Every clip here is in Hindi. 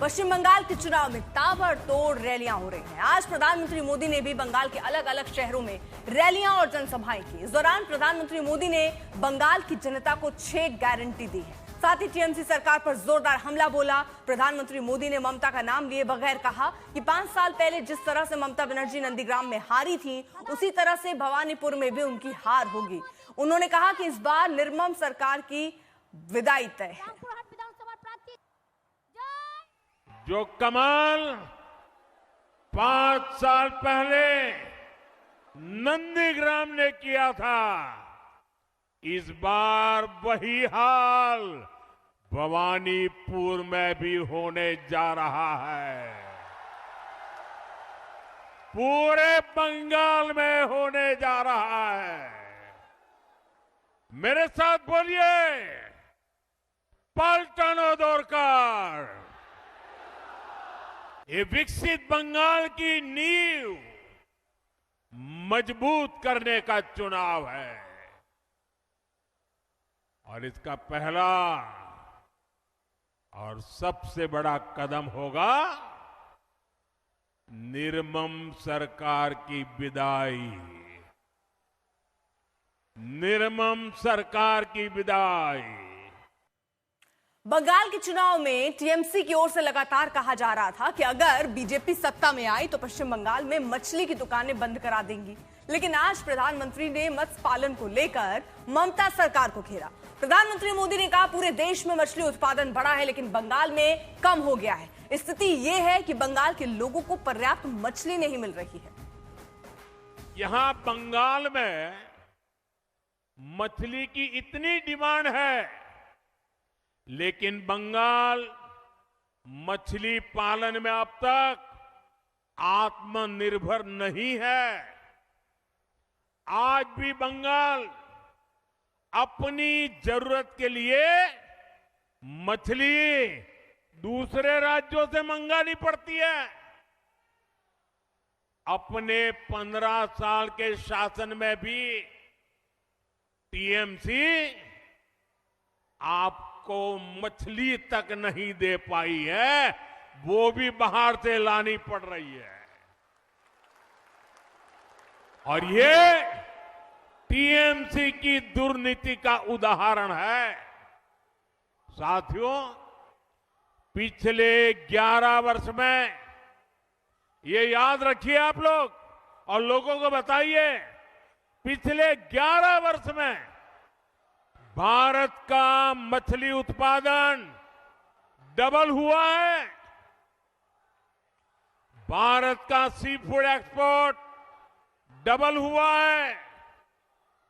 पश्चिम बंगाल के चुनाव में ताबड़तोड़ रैलियां हो रही हैं। आज प्रधानमंत्री मोदी ने भी बंगाल के अलग अलग शहरों में रैलियां और जनसभाएं की। इस दौरान प्रधानमंत्री मोदी ने बंगाल की जनता को 6 गारंटी दी है। साथ ही टीएमसी सरकार पर जोरदार हमला बोला। प्रधानमंत्री मोदी ने ममता का नाम लिए बगैर कहा कि 5 साल पहले जिस तरह से ममता बनर्जी नंदीग्राम में हारी थी, उसी तरह से भवानीपुर में भी उनकी हार होगी। उन्होंने कहा कि इस बार निर्मम सरकार की विदाई तय है। जो कमाल 5 साल पहले नंदीग्राम ने किया था, इस बार वही हाल भवानीपुर में भी होने जा रहा है। पूरे बंगाल में होने जा रहा है। मेरे साथ बोलिए, पलटनो दरकार। ये विकसित बंगाल की नींव मजबूत करने का चुनाव है और इसका पहला और सबसे बड़ा कदम होगा निर्मम सरकार की विदाई। निर्मम सरकार की विदाई। बंगाल के चुनाव में टीएमसी की ओर से लगातार कहा जा रहा था कि अगर बीजेपी सत्ता में आई तो पश्चिम बंगाल में मछली की दुकानें बंद करा देंगी। लेकिन आज प्रधानमंत्री ने मत्स्य पालन को लेकर ममता सरकार को घेरा। प्रधानमंत्री मोदी ने कहा पूरे देश में मछली उत्पादन बढ़ा है, लेकिन बंगाल में कम हो गया है। स्थिति यह है कि बंगाल के लोगों को पर्याप्त मछली नहीं मिल रही है। यहां बंगाल में मछली की इतनी डिमांड है, लेकिन बंगाल मछली पालन में अब तक आत्मनिर्भर नहीं है। आज भी बंगाल अपनी जरूरत के लिए मछली दूसरे राज्यों से मंगानी पड़ती है। अपने 15 साल के शासन में भी टीएमसी आपको मछली तक नहीं दे पाई है, वो भी बाहर से लानी पड़ रही है। और ये टीएमसी की दुर्नीति का उदाहरण है। साथियों, पिछले 11 वर्ष में ये याद रखिए आप लोग और लोगों को बताइए, पिछले 11 वर्ष में भारत का मछली उत्पादन डबल हुआ है। भारत का सी फूड एक्सपोर्ट डबल हुआ है।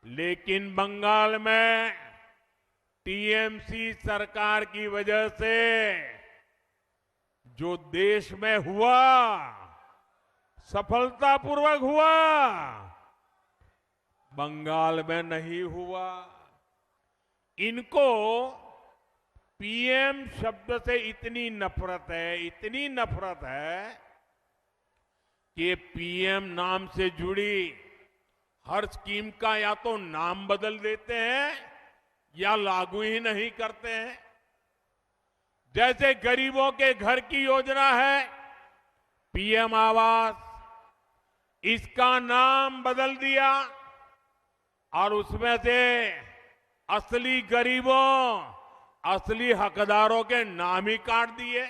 लेकिन बंगाल में टीएमसी सरकार की वजह से जो देश में हुआ, सफलतापूर्वक हुआ, बंगाल में नहीं हुआ। इनको पीएम शब्द से इतनी नफरत है, इतनी नफरत है कि पीएम नाम से जुड़ी हर स्कीम का या तो नाम बदल देते हैं या लागू ही नहीं करते हैं। जैसे गरीबों के घर की योजना है पीएम आवास, इसका नाम बदल दिया और उसमें से असली गरीबों, असली हकदारों के नाम ही काट दिए।